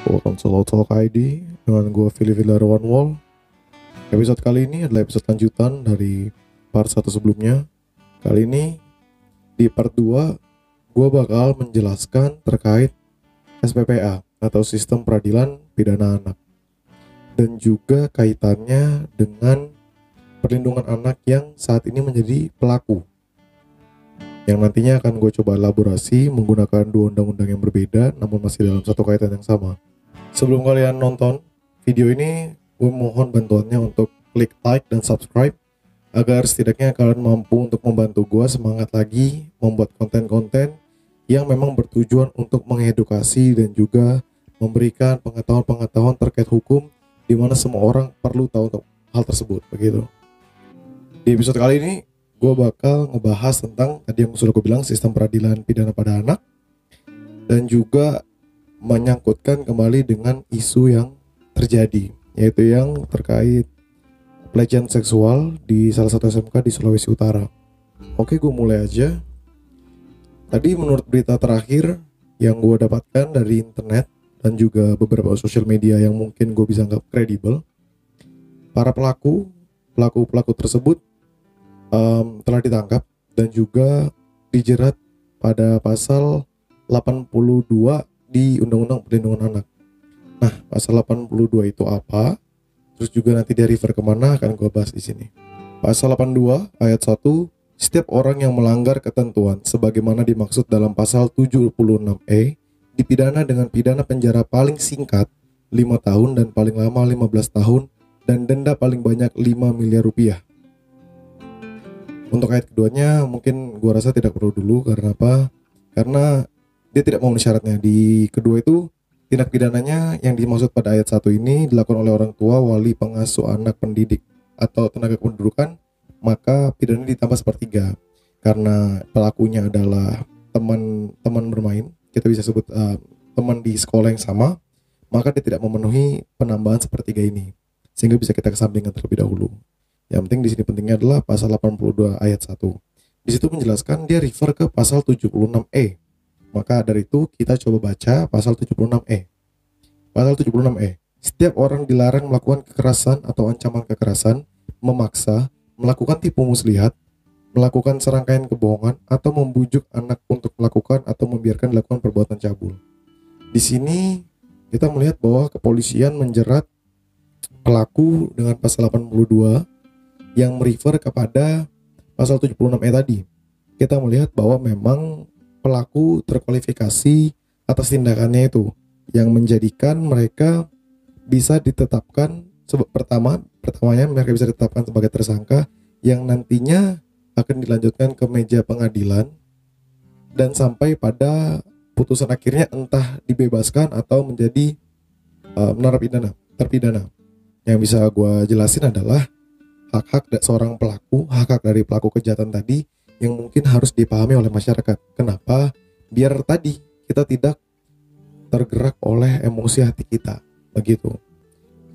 Welcome to Law Talk ID dengan gue Philly Villarwan Wall. Episode kali ini adalah episode lanjutan dari part 1 sebelumnya. Kali ini di part 2 gue bakal menjelaskan terkait SPPA atau Sistem Peradilan Pidana Anak, dan juga kaitannya dengan perlindungan anak yang saat ini menjadi pelaku, yang nantinya akan gue coba elaborasi menggunakan dua undang-undang yang berbeda namun masih dalam satu kaitan yang sama. Sebelum kalian nonton video ini, gue mohon bantuannya untuk klik like dan subscribe agar setidaknya kalian mampu untuk membantu gue semangat lagi membuat konten-konten yang memang bertujuan untuk mengedukasi dan juga memberikan pengetahuan-pengetahuan terkait hukum di mana semua orang perlu tahu untuk hal tersebut, begitu. Di episode kali ini gue bakal ngebahas tentang tadi yang sudah gue bilang, sistem peradilan pidana pada anak, dan juga menyangkutkan kembali dengan isu yang terjadi, yaitu yang terkait pelecehan seksual di salah satu SMK di Sulawesi Utara. Oke, gue mulai aja. Tadi menurut berita terakhir yang gue dapatkan dari internet dan juga beberapa sosial media yang mungkin gue bisa anggap kredibel, para pelaku tersebut telah ditangkap dan juga dijerat pada pasal 82 di Undang-Undang Perlindungan Anak. Nah, pasal 82 itu apa? Terus juga nanti dia refer kemana akan gue bahas di sini. Pasal 82 ayat 1, setiap orang yang melanggar ketentuan sebagaimana dimaksud dalam pasal 76E dipidana dengan pidana penjara paling singkat 5 tahun dan paling lama 15 tahun dan denda paling banyak 5 miliar rupiah. Untuk ayat keduanya mungkin gue rasa tidak perlu dulu. Karena apa? Karena dia tidak memenuhi syaratnya. Di kedua itu, tindak pidananya yang dimaksud pada ayat 1 ini dilakukan oleh orang tua, wali, pengasuh, anak, pendidik, atau tenaga kependudukan, maka pidana ditambah sepertiga. Karena pelakunya adalah teman bermain, kita bisa sebut teman di sekolah yang sama, maka dia tidak memenuhi penambahan sepertiga ini, sehingga bisa kita kesampingkan terlebih dahulu. Yang penting di sini pentingnya adalah pasal 82 ayat 1. Di situ menjelaskan, dia refer ke pasal 76E. Maka dari itu kita coba baca pasal 76E. Pasal 76E. Setiap orang dilarang melakukan kekerasan atau ancaman kekerasan, memaksa, melakukan tipu muslihat, melakukan serangkaian kebohongan, atau membujuk anak untuk melakukan atau membiarkan dilakukan perbuatan cabul. Di sini kita melihat bahwa kepolisian menjerat pelaku dengan pasal 82 yang merefer kepada pasal 76E tadi. Kita melihat bahwa memang pelaku terkualifikasi atas tindakannya itu, yang menjadikan mereka bisa ditetapkan pertamanya mereka bisa ditetapkan sebagai tersangka yang nantinya akan dilanjutkan ke meja pengadilan dan sampai pada putusan akhirnya entah dibebaskan atau menjadi terpidana. Yang bisa gue jelasin adalah hak-hak seorang pelaku, hak-hak dari pelaku kejahatan tadi yang mungkin harus dipahami oleh masyarakat. Kenapa? Biar tadi kita tidak tergerak oleh emosi hati kita, begitu.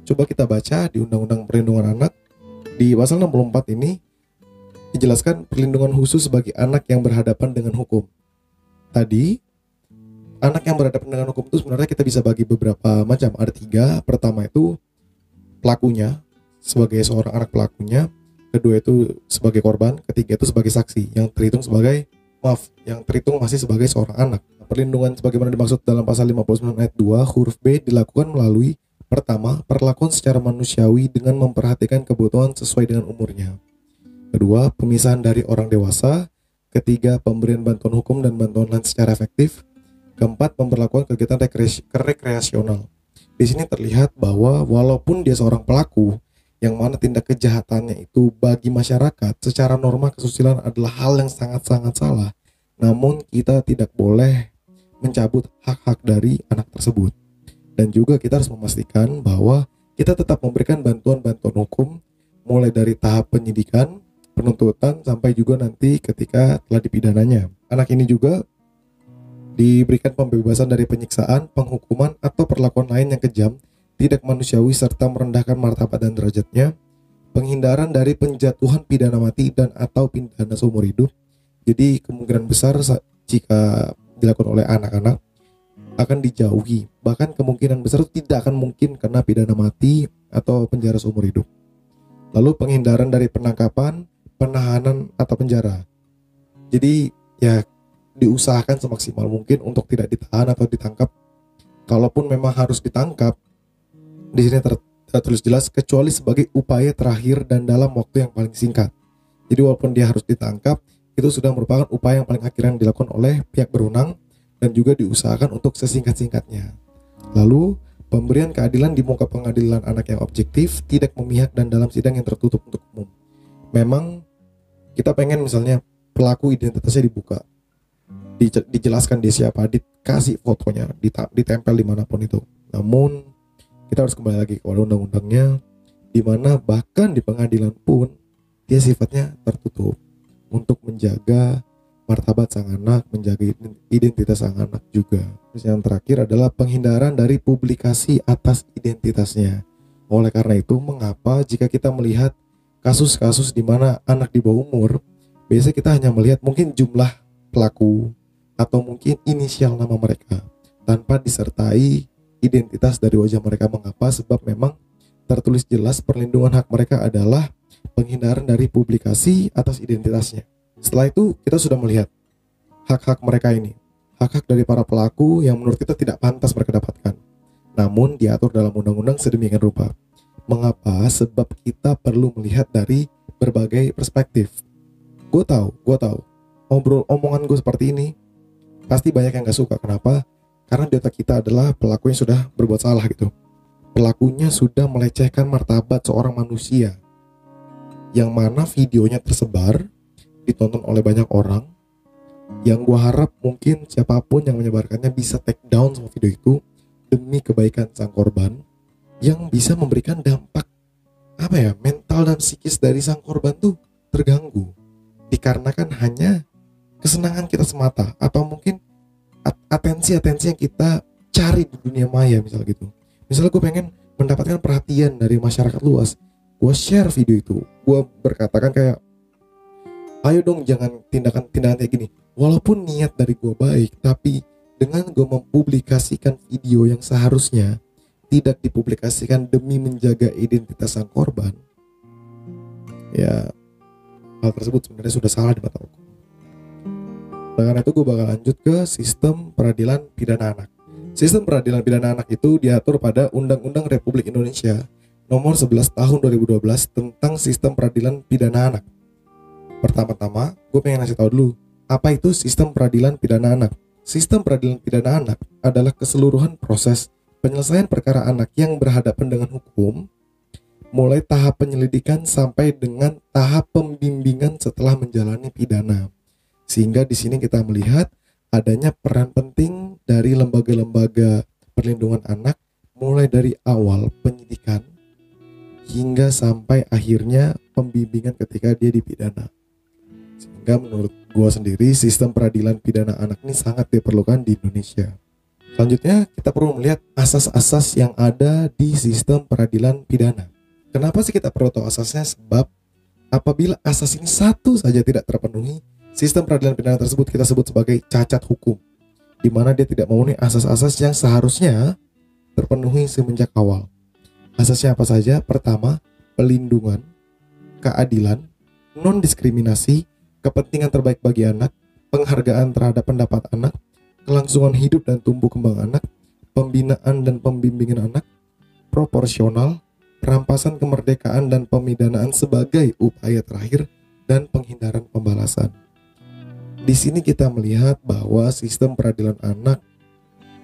Coba kita baca di Undang-Undang Perlindungan Anak. Di pasal 64 ini dijelaskan perlindungan khusus bagi anak yang berhadapan dengan hukum. Tadi, anak yang berhadapan dengan hukum itu sebenarnya kita bisa bagi beberapa macam. Ada 3. Pertama itu pelakunya, sebagai seorang anak pelakunya. Kedua itu sebagai korban. Ketiga itu sebagai saksi yang terhitung masih sebagai seorang anak. Perlindungan sebagaimana dimaksud dalam pasal 59 ayat 2 huruf B dilakukan melalui: pertama, perlakuan secara manusiawi dengan memperhatikan kebutuhan sesuai dengan umurnya. Kedua, pemisahan dari orang dewasa. Ketiga, pemberian bantuan hukum dan bantuan lain secara efektif. Keempat, pemberlakuan kegiatan rekreasional. Di sini terlihat bahwa walaupun dia seorang pelaku, yang mana tindak kejahatannya itu bagi masyarakat secara norma kesusilaan adalah hal yang sangat-sangat salah, namun kita tidak boleh mencabut hak-hak dari anak tersebut. Dan juga kita harus memastikan bahwa kita tetap memberikan bantuan-bantuan hukum mulai dari tahap penyidikan, penuntutan, sampai juga nanti ketika telah dipidananya. Anak ini juga diberikan pembebasan dari penyiksaan, penghukuman, atau perlakuan lain yang kejam, tidak manusiawi, serta merendahkan martabat dan derajatnya, penghindaran dari penjatuhan pidana mati dan atau pidana seumur hidup. Jadi kemungkinan besar jika dilakukan oleh anak-anak, akan dijauhi, bahkan kemungkinan besar tidak akan mungkin kena pidana mati atau penjara seumur hidup. Lalu penghindaran dari penangkapan, penahanan atau penjara. Jadi ya diusahakan semaksimal mungkin untuk tidak ditahan atau ditangkap. Kalaupun memang harus ditangkap, di sini tertulis jelas kecuali sebagai upaya terakhir dan dalam waktu yang paling singkat. Jadi walaupun dia harus ditangkap, itu sudah merupakan upaya yang paling akhir yang dilakukan oleh pihak berwenang dan juga diusahakan untuk sesingkat-singkatnya. Lalu, pemberian keadilan di muka pengadilan anak yang objektif, tidak memihak dan dalam sidang yang tertutup untuk umum. Memang kita pengen misalnya pelaku identitasnya dibuka, dijelaskan dia siapa, dikasih fotonya, ditempel dimanapun itu. Namun kita harus kembali lagi kepada undang-undangnya, di mana bahkan di pengadilan pun dia sifatnya tertutup untuk menjaga martabat sang anak, menjaga identitas sang anak juga. Terus yang terakhir adalah penghindaran dari publikasi atas identitasnya. Oleh karena itu, mengapa jika kita melihat kasus-kasus di mana anak di bawah umur, biasanya kita hanya melihat mungkin jumlah pelaku atau mungkin inisial nama mereka tanpa disertai identitas dari wajah mereka. Mengapa? Sebab memang tertulis jelas perlindungan hak mereka adalah penghindaran dari publikasi atas identitasnya. Setelah itu kita sudah melihat hak-hak mereka ini, hak-hak dari para pelaku yang menurut kita tidak pantas mereka dapatkan, namun diatur dalam undang-undang sedemikian rupa. Mengapa? Sebab kita perlu melihat dari berbagai perspektif. Gue tahu, omongan gue seperti ini pasti banyak yang gak suka. Kenapa? Karena di otak kita adalah pelaku yang sudah berbuat salah gitu. Pelakunya sudah melecehkan martabat seorang manusia, yang mana videonya tersebar, ditonton oleh banyak orang, yang gue harap mungkin siapapun yang menyebarkannya bisa take down sama video itu demi kebaikan sang korban, yang bisa memberikan dampak mental dan psikis dari sang korban tuh terganggu dikarenakan hanya kesenangan kita semata, atau mungkin atensi yang kita cari di dunia maya, misalnya gitu. Misalnya gue pengen mendapatkan perhatian dari masyarakat luas, gue share video itu, gue berkatakan kayak, ayo dong jangan tindakan kayak gini. Walaupun niat dari gue baik, tapi dengan gue mempublikasikan video yang seharusnya tidak dipublikasikan demi menjaga identitas sang korban, ya hal tersebut sebenarnya sudah salah di mata hukum. Karena itu gue bakal lanjut ke sistem peradilan pidana anak. Sistem peradilan pidana anak itu diatur pada Undang-Undang Republik Indonesia Nomor 11 Tahun 2012 tentang sistem peradilan pidana anak. Pertama-tama, gue pengen ngasih tahu dulu, apa itu sistem peradilan pidana anak? Sistem peradilan pidana anak adalah keseluruhan proses penyelesaian perkara anak yang berhadapan dengan hukum, mulai tahap penyelidikan sampai dengan tahap pembimbingan setelah menjalani pidana. Sehingga di sini kita melihat adanya peran penting dari lembaga-lembaga perlindungan anak, mulai dari awal penyidikan hingga sampai akhirnya pembimbingan ketika dia dipidana. Sehingga menurut gua sendiri sistem peradilan pidana anak ini sangat diperlukan di Indonesia. Selanjutnya kita perlu melihat asas-asas yang ada di sistem peradilan pidana. Kenapa sih kita perlu tahu asasnya? Sebab apabila asas ini satu saja tidak terpenuhi, sistem peradilan pidana tersebut kita sebut sebagai cacat hukum, di mana dia tidak memenuhi asas-asas yang seharusnya terpenuhi semenjak awal. Asasnya apa saja? Pertama, pelindungan, keadilan, non-diskriminasi, kepentingan terbaik bagi anak, penghargaan terhadap pendapat anak, kelangsungan hidup dan tumbuh kembang anak, pembinaan dan pembimbingan anak, proporsional, perampasan kemerdekaan dan pemidanaan sebagai upaya terakhir, dan penghindaran pembalasan. Di sini kita melihat bahwa sistem peradilan anak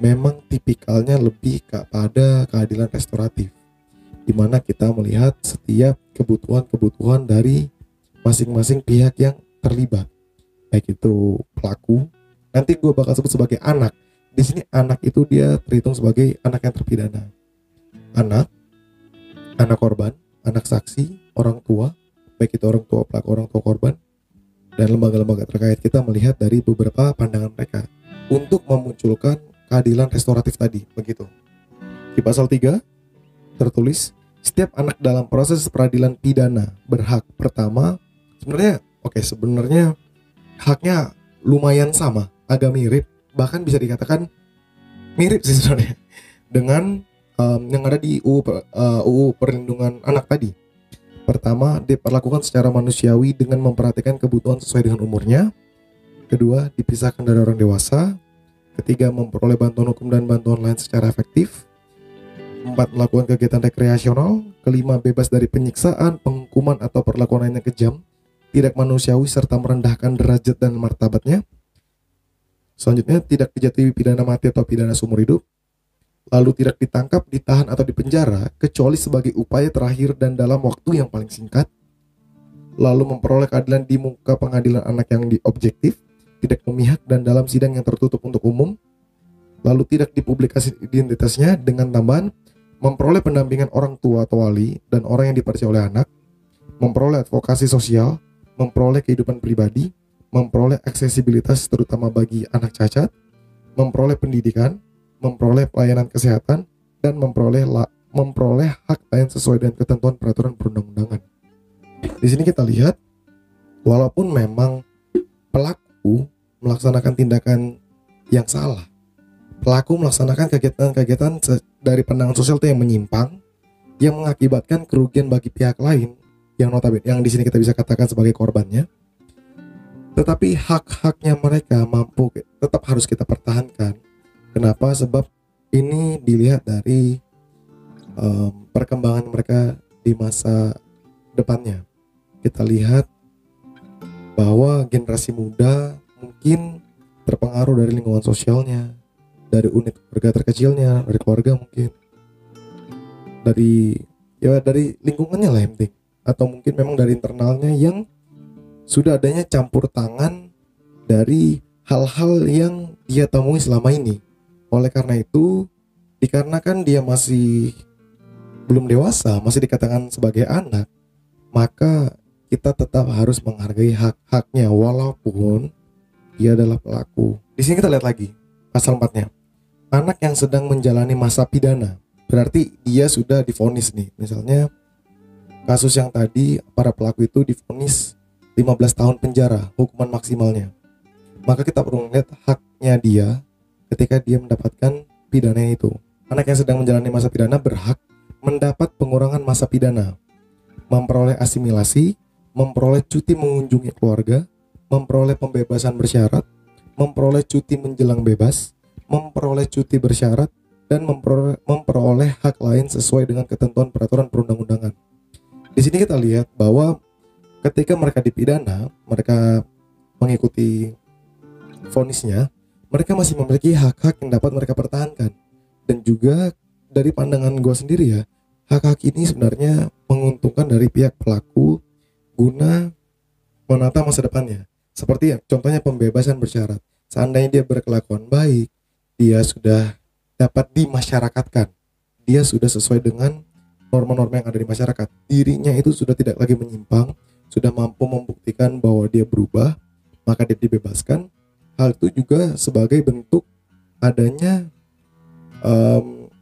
memang tipikalnya lebih kepada keadilan restoratif, di mana kita melihat setiap kebutuhan dari masing-masing pihak yang terlibat, baik itu pelaku, nanti gue bakal sebut sebagai anak. Di sini anak itu dia terhitung sebagai anak yang terpidana, anak korban, anak saksi, orang tua, baik itu orang tua pelaku, orang tua korban, dan lembaga-lembaga terkait. Kita melihat dari beberapa pandangan mereka untuk memunculkan keadilan restoratif tadi, begitu. Di pasal 3 tertulis, setiap anak dalam proses peradilan pidana berhak pertama, sebenarnya haknya lumayan sama, agak mirip, bahkan bisa dikatakan mirip sih sebenarnya dengan yang ada di UU Perlindungan Anak tadi. Pertama, diperlakukan secara manusiawi dengan memperhatikan kebutuhan sesuai dengan umurnya. Kedua, dipisahkan dari orang dewasa. Ketiga, memperoleh bantuan hukum dan bantuan lain secara efektif. Empat, melakukan kegiatan rekreasional. Kelima, bebas dari penyiksaan, penghukuman atau perlakuan lain yang kejam, tidak manusiawi serta merendahkan derajat dan martabatnya. Selanjutnya, tidak dijatuhi pidana mati atau pidana seumur hidup. Lalu tidak ditangkap, ditahan atau dipenjara kecuali sebagai upaya terakhir dan dalam waktu yang paling singkat. Lalu memperoleh keadilan di muka pengadilan anak yang objektif, tidak memihak dan dalam sidang yang tertutup untuk umum. Lalu tidak dipublikasi identitasnya dengan tambahan memperoleh pendampingan orang tua atau wali dan orang yang dipercaya oleh anak, memperoleh advokasi sosial, memperoleh kehidupan pribadi, memperoleh aksesibilitas terutama bagi anak cacat, memperoleh pendidikan, memperoleh pelayanan kesehatan, dan memperoleh hak lain sesuai dengan ketentuan peraturan perundang-undangan. Di sini kita lihat, walaupun memang pelaku melaksanakan tindakan yang salah, pelaku melaksanakan kegiatan-kegiatan dari pandangan sosial itu yang menyimpang, yang mengakibatkan kerugian bagi pihak lain, yang notabene yang di sini kita bisa katakan sebagai korbannya. Tetapi hak-haknya mereka tetap harus kita pertahankan. Kenapa? Sebab ini dilihat dari perkembangan mereka di masa depannya. Kita lihat bahwa generasi muda mungkin terpengaruh dari lingkungan sosialnya, dari unit keluarga terkecilnya, dari keluarga mungkin, dari lingkungannya lah yang penting, atau mungkin memang dari internalnya yang sudah adanya campur tangan dari hal-hal yang dia temui selama ini. Oleh karena itu, dikarenakan dia masih belum dewasa, masih dikatakan sebagai anak, maka kita tetap harus menghargai hak-haknya walaupun dia adalah pelaku. Di sini kita lihat lagi pasal 4-nya. Anak yang sedang menjalani masa pidana, berarti dia sudah divonis nih. Misalnya kasus yang tadi, para pelaku itu divonis 15 tahun penjara, hukuman maksimalnya. Maka kita perlu melihat haknya dia ketika dia mendapatkan pidana itu. Anak yang sedang menjalani masa pidana berhak mendapat pengurangan masa pidana, memperoleh asimilasi, memperoleh cuti mengunjungi keluarga, memperoleh pembebasan bersyarat, memperoleh cuti menjelang bebas, memperoleh cuti bersyarat, dan memperoleh hak lain sesuai dengan ketentuan peraturan perundang-undangan. Di sini kita lihat bahwa ketika mereka dipidana, mereka mengikuti vonisnya, mereka masih memiliki hak-hak yang dapat mereka pertahankan. Dan juga dari pandangan gue sendiri ya, hak-hak ini sebenarnya menguntungkan dari pihak pelaku guna menata masa depannya. Seperti ya, contohnya pembebasan bersyarat. Seandainya dia berkelakuan baik, dia sudah dapat dimasyarakatkan, dia sudah sesuai dengan norma-norma yang ada di masyarakat, dirinya itu sudah tidak lagi menyimpang, sudah mampu membuktikan bahwa dia berubah, maka dia dibebaskan. Hal itu juga sebagai bentuk adanya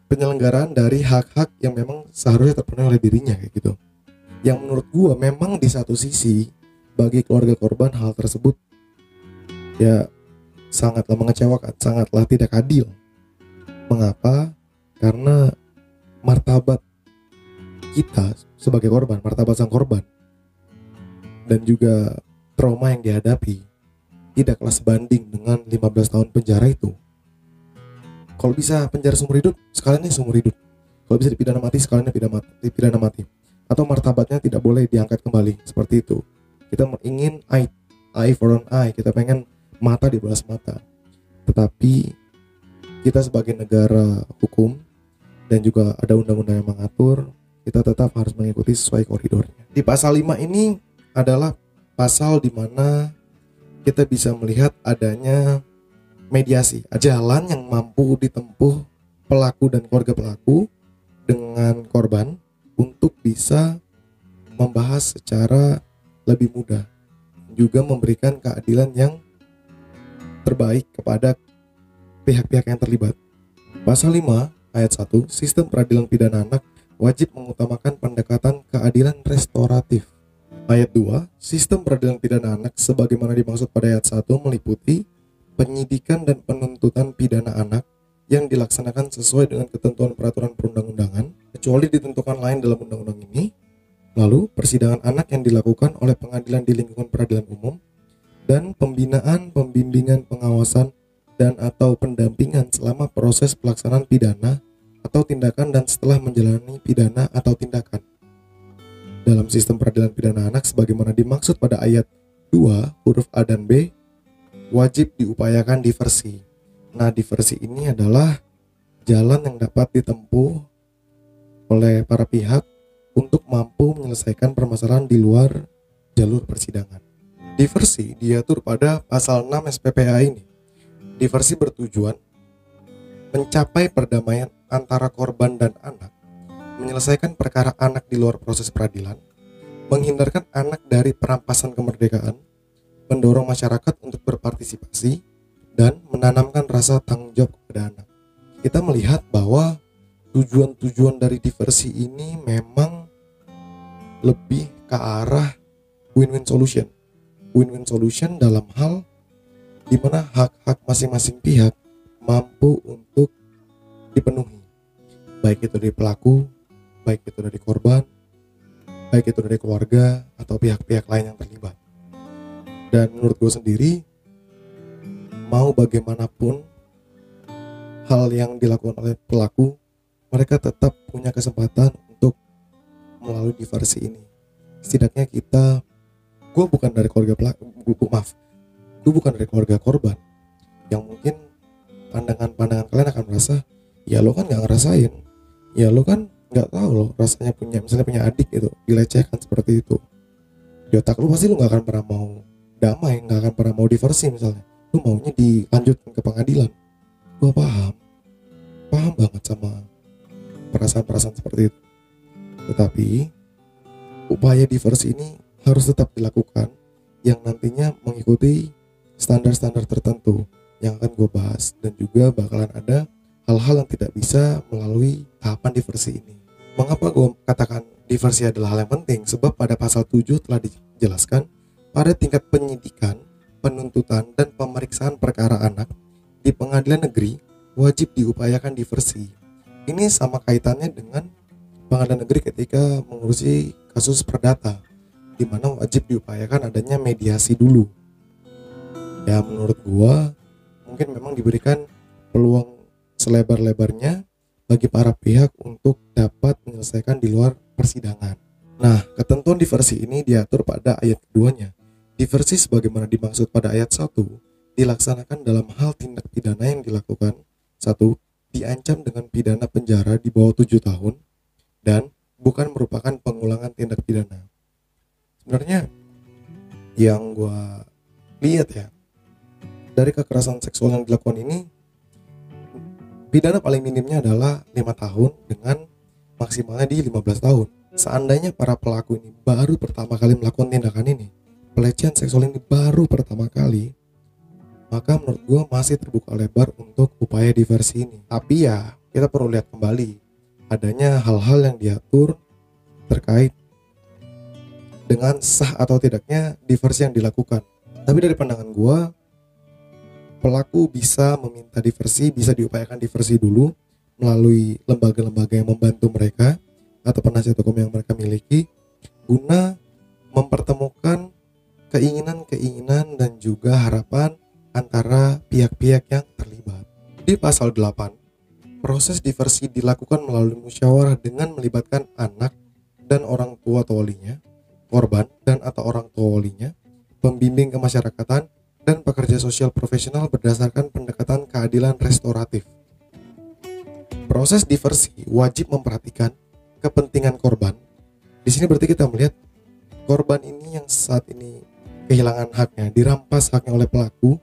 penyelenggaraan dari hak-hak yang memang seharusnya terpenuhi oleh dirinya kayak gitu. Yang menurut gua memang di satu sisi bagi keluarga korban hal tersebut ya sangatlah mengecewakan, sangatlah tidak adil. Mengapa? Karena martabat kita sebagai korban, martabat sang korban, dan juga trauma yang dihadapi tidaklah sebanding dengan 15 tahun penjara itu. Kalau bisa penjara seumur hidup, sekaliannya seumur hidup. Kalau bisa dipidana mati, sekaliannya dipidana mati. Atau martabatnya tidak boleh diangkat kembali, seperti itu. Kita ingin eye for an eye, kita pengen mata dibalas mata. Tetapi kita sebagai negara hukum dan juga ada undang-undang yang mengatur, kita tetap harus mengikuti sesuai koridornya. Di pasal 5 ini adalah pasal di mana kita bisa melihat adanya mediasi, jalan yang mampu ditempuh pelaku dan keluarga pelaku dengan korban untuk bisa membahas secara lebih mudah, juga memberikan keadilan yang terbaik kepada pihak-pihak yang terlibat. Pasal 5 ayat 1, sistem peradilan pidana anak wajib mengutamakan pendekatan keadilan restoratif. Ayat 2, sistem peradilan pidana anak sebagaimana dimaksud pada ayat 1 meliputi penyidikan dan penuntutan pidana anak yang dilaksanakan sesuai dengan ketentuan peraturan perundang-undangan, kecuali ditentukan lain dalam undang-undang ini. Lalu, persidangan anak yang dilakukan oleh pengadilan di lingkungan peradilan umum, dan pembinaan, pembimbingan, pengawasan, dan atau pendampingan selama proses pelaksanaan pidana atau tindakan dan setelah menjalani pidana atau tindakan. Dalam sistem peradilan pidana anak sebagaimana dimaksud pada ayat 2 huruf A dan B, wajib diupayakan diversi. Nah, diversi ini adalah jalan yang dapat ditempuh oleh para pihak untuk mampu menyelesaikan permasalahan di luar jalur persidangan. Diversi diatur pada pasal 6 SPPA ini. Diversi bertujuan mencapai perdamaian antara korban dan anak, menyelesaikan perkara anak di luar proses peradilan, menghindarkan anak dari perampasan kemerdekaan, mendorong masyarakat untuk berpartisipasi, dan menanamkan rasa tanggung jawab kepada anak. Kita melihat bahwa tujuan-tujuan dari diversi ini memang lebih ke arah win-win solution. Win-win solution dalam hal di mana hak-hak masing-masing pihak mampu untuk dipenuhi. Baik itu dari pelaku, baik itu dari korban, baik itu dari keluarga atau pihak-pihak lain yang terlibat. Dan menurut gue sendiri, mau bagaimanapun hal yang dilakukan oleh pelaku, mereka tetap punya kesempatan untuk melalui diversi ini. Setidaknya gue bukan dari keluarga pelaku, gue bukan dari keluarga korban, yang mungkin pandangan kalian akan merasa, ya lo kan gak ngerasain, ya lo kan gak tahu lo rasanya misalnya punya adik gitu, dilecehkan seperti itu. Di otak lo pasti lo gak akan pernah mau damai, gak akan pernah mau diversi misalnya. Lu maunya dilanjutkan ke pengadilan. Gue paham banget sama perasaan-perasaan seperti itu. Tetapi upaya diversi ini harus tetap dilakukan, yang nantinya mengikuti standar-standar tertentu yang akan gue bahas, dan juga bakalan ada hal-hal yang tidak bisa melalui tahapan diversi ini. Mengapa gue katakan diversi adalah hal yang penting? Sebab pada pasal 7 telah dijelaskan pada tingkat penyidikan, penuntutan, dan pemeriksaan perkara anak di pengadilan negeri wajib diupayakan diversi. Ini sama kaitannya dengan pengadilan negeri ketika mengurusi kasus perdata, di mana wajib diupayakan adanya mediasi dulu. Ya, menurut gua mungkin memang diberikan peluang selebar-lebarnya bagi para pihak untuk dapat menyelesaikan di luar persidangan. Nah, ketentuan diversi ini diatur pada ayat keduanya. Diversi sebagaimana dimaksud pada ayat 1 dilaksanakan dalam hal tindak pidana yang dilakukan 1. Diancam dengan pidana penjara di bawah 7 tahun dan bukan merupakan pengulangan tindak pidana. Sebenarnya yang gue lihat ya, dari kekerasan seksual yang dilakukan ini, pidana paling minimnya adalah 5 tahun dengan maksimalnya di 15 tahun. Seandainya para pelaku ini baru pertama kali melakukan tindakan ini, pelecehan seksual ini baru pertama kali, maka menurut gue masih terbuka lebar untuk upaya diversi ini. Tapi ya, kita perlu lihat kembali adanya hal-hal yang diatur terkait dengan sah atau tidaknya diversi yang dilakukan. Tapi dari pandangan gue, pelaku bisa meminta diversi, bisa diupayakan diversi dulu melalui lembaga-lembaga yang membantu mereka atau penasihat hukum yang mereka miliki, guna mempertemukan keinginan-keinginan dan juga harapan antara pihak-pihak yang terlibat. Di pasal 8, proses diversi dilakukan melalui musyawarah dengan melibatkan anak dan orang tua atau walinya, korban dan atau orang tua walinya, pembimbing kemasyarakatan, dan pekerja sosial profesional berdasarkan pendekatan keadilan restoratif. Proses diversi wajib memperhatikan kepentingan korban. Di sini berarti kita melihat korban ini yang saat ini kehilangan haknya, dirampas haknya oleh pelaku,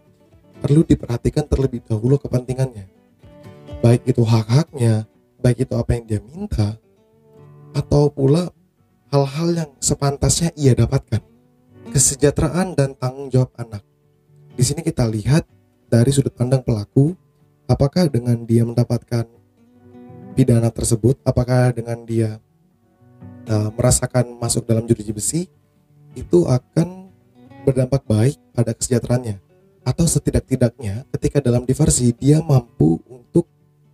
perlu diperhatikan terlebih dahulu kepentingannya. Baik itu hak-haknya, baik itu apa yang dia minta, atau pula hal-hal yang sepantasnya ia dapatkan. Kesejahteraan dan tanggung jawab anak. Di sini kita lihat dari sudut pandang pelaku, apakah dengan dia mendapatkan pidana tersebut, apakah dengan dia merasakan masuk dalam jeruji besi, itu akan berdampak baik pada kesejahteraannya. Atau setidak-tidaknya ketika dalam diversi dia mampu untuk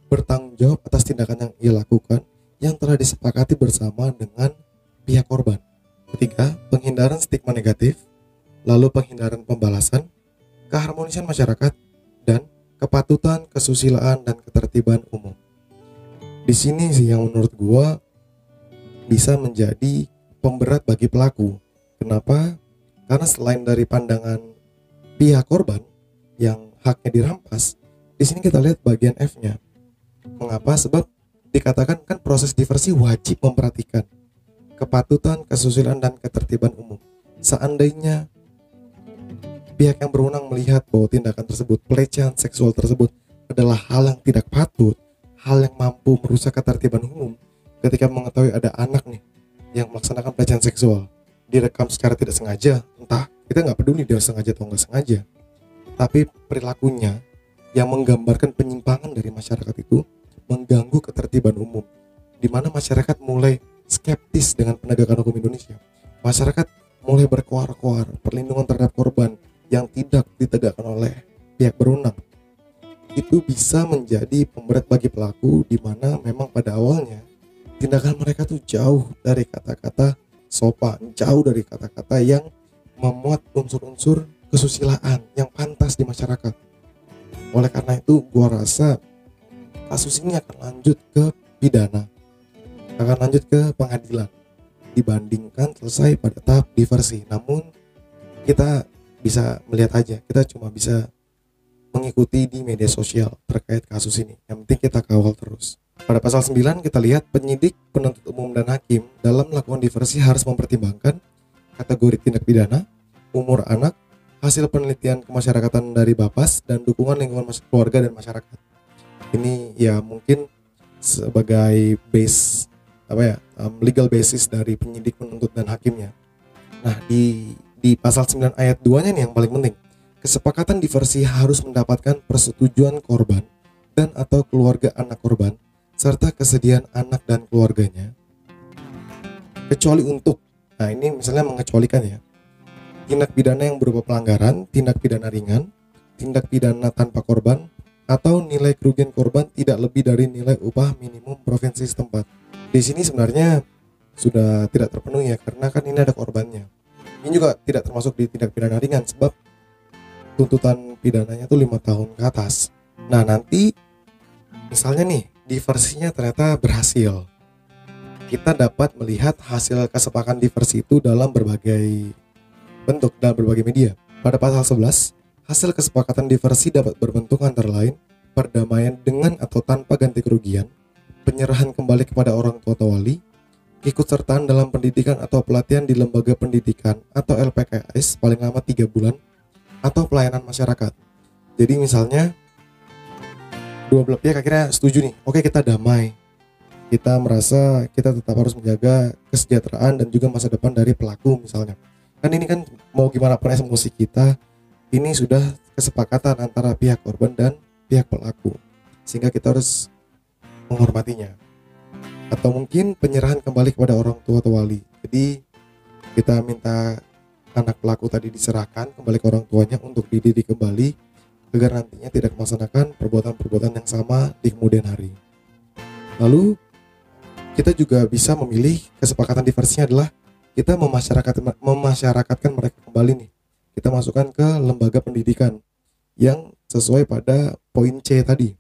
bertanggung jawab atas tindakan yang ia lakukan yang telah disepakati bersama dengan pihak korban. Ketiga, penghindaran stigma negatif, lalu penghindaran pembalasan, keharmonisan masyarakat, dan kepatutan, kesusilaan, dan ketertiban umum. Di sini sih yang menurut gua bisa menjadi pemberat bagi pelaku. Kenapa? Karena selain dari pandangan pihak korban yang haknya dirampas, di sini kita lihat bagian F-nya. Mengapa? Sebab dikatakan kan proses diversi wajib memperhatikan kepatutan, kesusilaan, dan ketertiban umum. Seandainya pihak yang berwenang melihat bahwa tindakan tersebut, pelecehan seksual tersebut adalah hal yang tidak patut, hal yang mampu merusak ketertiban umum, ketika mengetahui ada anak nih yang melaksanakan pelecehan seksual, direkam secara tidak sengaja, entah kita nggak peduli dia sengaja atau nggak sengaja, tapi perilakunya yang menggambarkan penyimpangan dari masyarakat itu mengganggu ketertiban umum, di mana masyarakat mulai skeptis dengan penegakan hukum Indonesia. Masyarakat mulai berkoar-koar perlindungan terhadap korban yang tidak ditegakkan oleh pihak berwenang. Itu bisa menjadi pemberat bagi pelaku, di mana memang pada awalnya tindakan mereka tuh jauh dari kata-kata sopan, jauh dari kata-kata yang memuat unsur-unsur kesusilaan yang pantas di masyarakat. Oleh karena itu, gua rasa kasus ini akan lanjut ke pidana, akan lanjut ke pengadilan dibandingkan selesai pada tahap diversi. Namun kita bisa melihat aja, kita cuma bisa mengikuti di media sosial terkait kasus ini. Yang penting kita kawal terus. Pada pasal 9 kita lihat penyidik, penuntut umum, dan hakim dalam melakukan diversi harus mempertimbangkan kategori tindak pidana, umur anak, hasil penelitian kemasyarakatan dari Bapas, dan dukungan lingkungan keluarga dan masyarakat. Ini ya mungkin sebagai base legal basis dari penyidik, penuntut, dan hakimnya. Nah, di pasal 9 ayat 2-nya nih yang paling penting. Kesepakatan diversi harus mendapatkan persetujuan korban dan atau keluarga anak korban serta kesediaan anak dan keluarganya, kecuali untuk, nah ini misalnya mengecualikan ya, tindak pidana yang berupa pelanggaran, tindak pidana ringan, tindak pidana tanpa korban, atau nilai kerugian korban tidak lebih dari nilai upah minimum provinsi setempat. Di sini sebenarnya sudah tidak terpenuhi ya, karena kan ini ada korbannya. Ini juga tidak termasuk di tindak pidana ringan, sebab tuntutan pidananya tuh 5 tahun ke atas. Nah, nanti misalnya nih diversinya ternyata berhasil, kita dapat melihat hasil kesepakatan diversi itu dalam berbagai bentuk, dalam berbagai media. Pada pasal 11, hasil kesepakatan diversi dapat berbentuk antara lain perdamaian dengan atau tanpa ganti kerugian, penyerahan kembali kepada orang tua atau wali, ikutsertaan dalam pendidikan atau pelatihan di lembaga pendidikan atau LPKS paling lama 3 bulan, atau pelayanan masyarakat. Jadi misalnya dua belah pihak akhirnya setuju nih, oke kita damai, kita merasa kita tetap harus menjaga kesejahteraan dan juga masa depan dari pelaku misalnya. Kan ini kan mau gimana pun emosi kita, ini sudah kesepakatan antara pihak korban dan pihak pelaku, sehingga kita harus menghormatinya. Atau mungkin penyerahan kembali kepada orang tua atau wali. Jadi kita minta anak pelaku tadi diserahkan kembali ke orang tuanya untuk dididik kembali agar nantinya tidak melaksanakan perbuatan-perbuatan yang sama di kemudian hari. Lalu kita juga bisa memilih kesepakatan diversinya adalah kita memasyarakatkan mereka kembali nih. Kita masukkan ke lembaga pendidikan yang sesuai pada poin C tadi,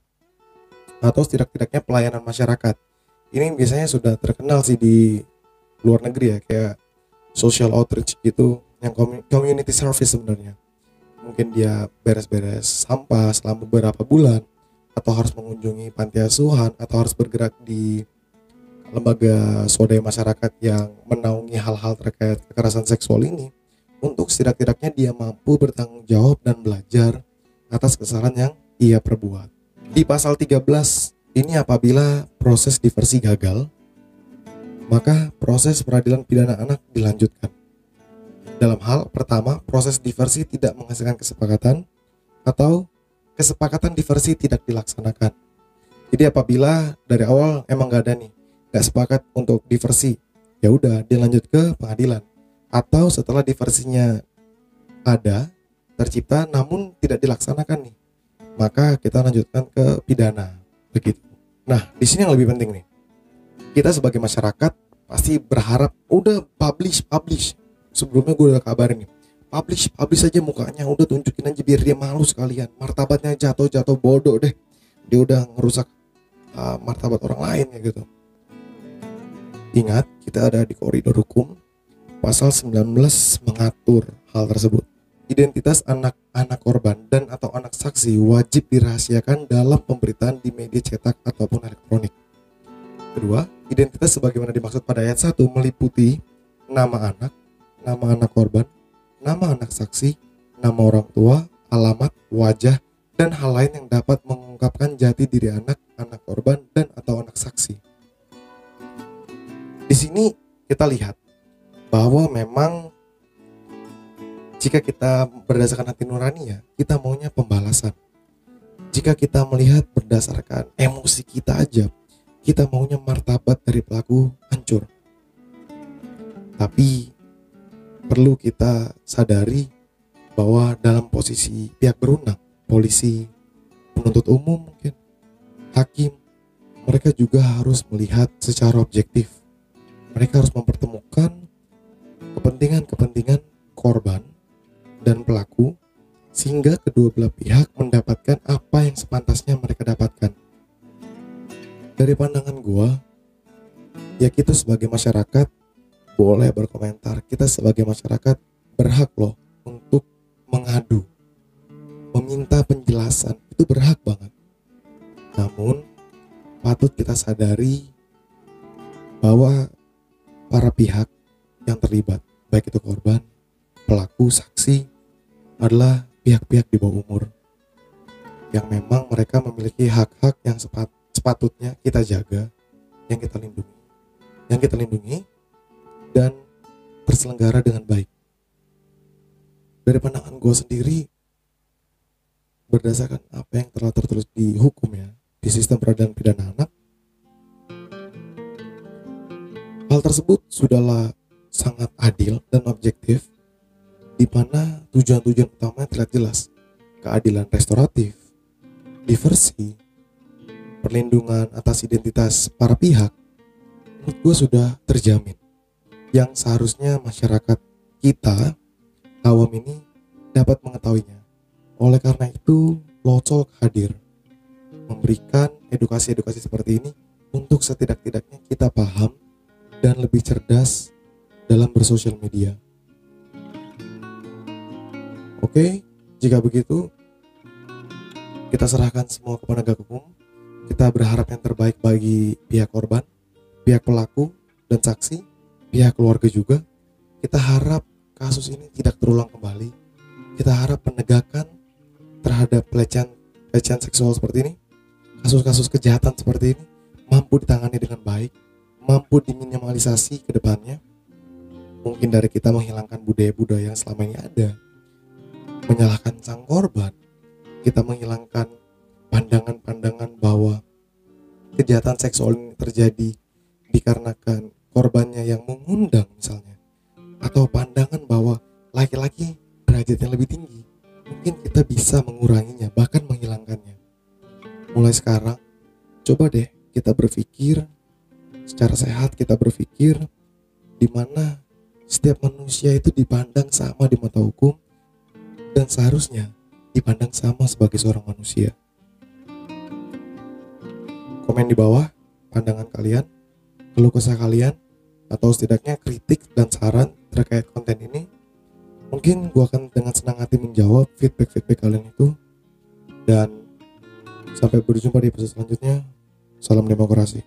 atau setidak-tidaknya pelayanan masyarakat. Ini biasanya sudah terkenal sih di luar negeri ya, kayak social outreach gitu, yang community service sebenarnya. Mungkin dia beres-beres sampah selama beberapa bulan, atau harus mengunjungi panti asuhan, atau harus bergerak di lembaga swadaya masyarakat yang menaungi hal-hal terkait kekerasan seksual ini, untuk setidak-tidaknya dia mampu bertanggung jawab dan belajar atas kesalahan yang ia perbuat. Di pasal 13 ini, apabila proses diversi gagal, maka proses peradilan pidana anak dilanjutkan. Dalam hal pertama, proses diversi tidak menghasilkan kesepakatan atau kesepakatan diversi tidak dilaksanakan. Jadi apabila dari awal emang gak ada nih, gak sepakat untuk diversi, ya udah dilanjut ke pengadilan. Atau setelah diversinya ada, tercipta namun tidak dilaksanakan nih, maka kita lanjutkan ke pidana, begitu. Nah, di sini yang lebih penting nih. Kita sebagai masyarakat pasti berharap udah publish. Sebelumnya gue udah kabarin nih. Publish aja mukanya, udah tunjukin aja biar dia malu sekalian. Martabatnya jatuh bodoh deh. Dia udah ngerusak martabat orang lain ya gitu. Ingat, kita ada di koridor hukum. Pasal 19 mengatur hal tersebut. Identitas anak-anak korban dan atau anak saksi wajib dirahasiakan dalam pemberitaan di media cetak ataupun elektronik. Kedua, identitas sebagaimana dimaksud pada ayat 1 meliputi nama anak korban, nama anak saksi, nama orang tua, alamat, wajah, dan hal lain yang dapat mengungkapkan jati diri anak korban dan atau anak saksi. Di sini kita lihat bahwa memang jika kita berdasarkan hati nurani ya, kita maunya pembalasan. Jika kita melihat berdasarkan emosi kita aja, kita maunya martabat dari pelaku hancur. Tapi perlu kita sadari bahwa dalam posisi pihak berwenang, polisi, penuntut umum mungkin, hakim, mereka juga harus melihat secara objektif. Mereka harus mempertemukan kepentingan korban dan pelaku sehingga kedua belah pihak mendapatkan apa yang sepantasnya mereka dapatkan. Dari pandangan gua, ya kita sebagai masyarakat boleh berkomentar. Kita sebagai masyarakat berhak loh untuk mengadu, meminta penjelasan, itu berhak banget. Namun patut kita sadari bahwa para pihak yang terlibat, baik itu korban, pelaku, saksi, adalah pihak-pihak di bawah umur yang memang mereka memiliki hak-hak yang sepatutnya kita jaga, yang kita lindungi dan terselenggara dengan baik. Dari pandangan gue sendiri, berdasarkan apa yang telah tertulis di hukum ya, di sistem peradilan pidana anak, hal tersebut sudahlah sangat adil dan objektif, di mana tujuan-tujuan utamanya terlihat jelas. Keadilan restoratif, diversi, perlindungan atas identitas para pihak, menurut gue sudah terjamin. Yang seharusnya masyarakat kita, awam ini, dapat mengetahuinya. Oleh karena itu, Locol hadir memberikan edukasi-edukasi seperti ini untuk setidak-tidaknya kita paham dan lebih cerdas dalam bersosial media. Oke, jika begitu kita serahkan semua kepada penegak hukum. Kita berharap yang terbaik bagi pihak korban, pihak pelaku dan saksi, pihak keluarga juga. Kita harap kasus ini tidak terulang kembali. Kita harap penegakan terhadap pelecehan seksual seperti ini, kasus-kasus kejahatan seperti ini mampu ditangani dengan baik, mampu diminimalisasi ke depannya. Mungkin dari kita menghilangkan budaya-budaya yang selama ini ada, menyalahkan sang korban, kita menghilangkan pandangan-pandangan bahwa kejahatan seksual ini terjadi dikarenakan korbannya yang mengundang misalnya, atau pandangan bahwa laki-laki derajatnya lebih tinggi. Mungkin kita bisa menguranginya, bahkan menghilangkannya. Mulai sekarang, coba deh kita berpikir secara sehat, kita berpikir di mana setiap manusia itu dipandang sama di mata hukum dan seharusnya dipandang sama sebagai seorang manusia. Komen di bawah pandangan kalian, keluh kesah kalian, atau setidaknya kritik dan saran terkait konten ini. Mungkin gue akan dengan senang hati menjawab feedback kalian itu. Dan sampai berjumpa di episode selanjutnya. Salam demokrasi.